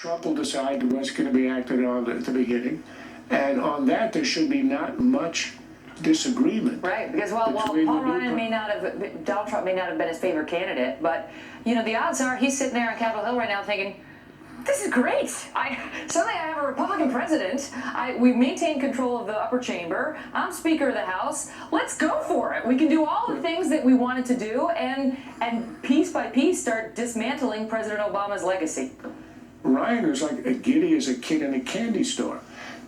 Trump will decide what's going to be acted on at the beginning. And on that, there should be not much disagreement. Right, because while Paul Ryan may not have, Donald Trump may not have been his favorite candidate, but, you know, the odds are he's sitting there on Capitol Hill right now thinking, this is great. Suddenly I have a Republican president. We maintain control of the upper chamber. I'm Speaker of the House. Let's go for it. We can do all the things that we wanted to do and piece by piece start dismantling President Obama's legacy. Ryan was like giddy as a kid in a candy store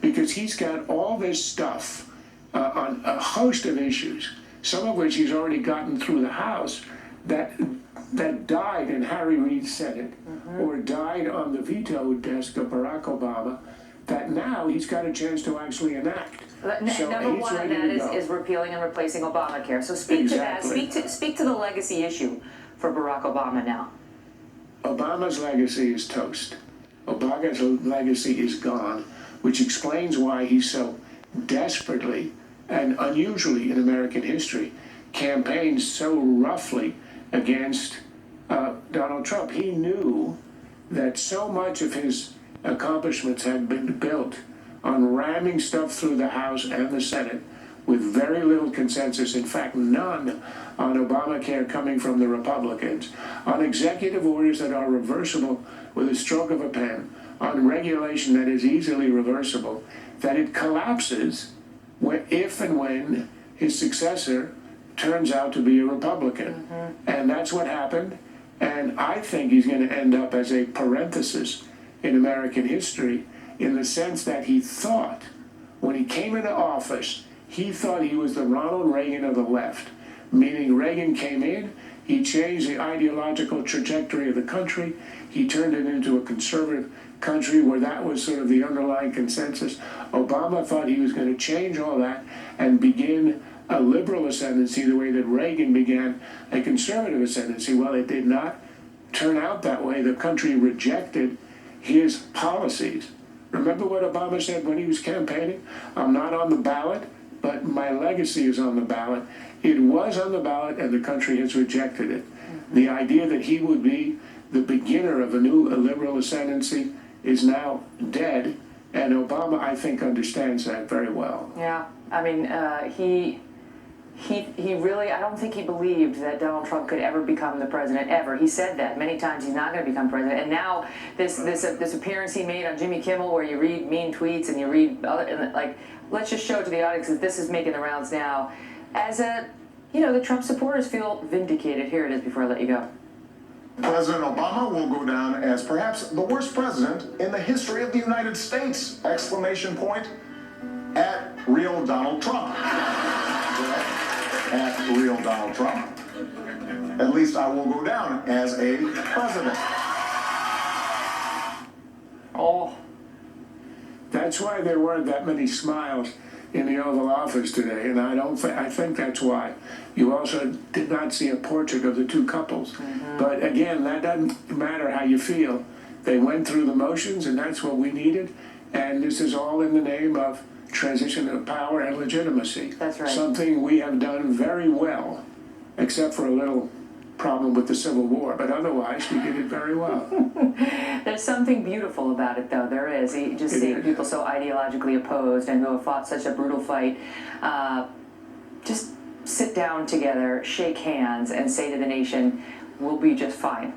because he's got all this stuff on a host of issues, some of which he's already gotten through the House, that died in Harry Reid's Senate or died on the veto desk of Barack Obama, that now he's got a chance to actually enact. So number one on that is repealing and replacing Obamacare. So speak to that. Speak to the legacy issue for Barack Obama now. Obama's legacy is toast. Obama's legacy is gone, which explains why he's so desperately and unusually in American history campaigned so roughly against Donald Trump. He knew that so much of his accomplishments had been built on ramming stuff through the House and the Senate with very little consensus, in fact, none on Obamacare coming from the Republicans, on executive orders that are reversible with a stroke of a pen, on regulation that is easily reversible, that it collapses if and when his successor turns out to be a Republican. And that's what happened. And I think he's going to end up as a parenthesis in American history in the sense that he thought, when he came into office, he thought he was the Ronald Reagan of the left, meaning Reagan came in, he changed the ideological trajectory of the country, he turned it into a conservative country where that was sort of the underlying consensus. Obama thought he was going to change all that and begin a liberal ascendancy the way that Reagan began a conservative ascendancy. Well, it did not turn out that way. The country rejected his policies. Remember what Obama said when he was campaigning? I'm not on the ballot, but my legacy is on the ballot. It was on the ballot and the country has rejected it. The idea that he would be the beginner of a new liberal ascendancy is now dead, and Obama, I think, understands that very well. Yeah, I mean, he really, I don't think he believed that Donald Trump could ever become the president, ever. He said that many times, he's not going to become president. And now this appearance he made on Jimmy Kimmel where you read mean tweets and you read other, like, let's just show it to the audience that this is making the rounds now. As the Trump supporters feel vindicated. Here it is before I let you go. President Obama will go down as perhaps the worst president in the history of the United States! Exclamation point at real Donald Trump. At real Donald Trump. At least I will go down as a president. Oh. That's why there weren't that many smiles in the Oval Office today, and I think that's why. You also did not see a portrait of the two couples. But again, that doesn't matter how you feel. They went through the motions, and that's what we needed. And this is all in the name of transition of power and legitimacy. That's right. Something we have done very well, except for a little problem with the Civil War, but otherwise we did it very well. There's something beautiful about it, though. There is. You just see people so ideologically opposed and who have fought such a brutal fight. Just sit down together, shake hands, and say to the nation, we'll be just fine.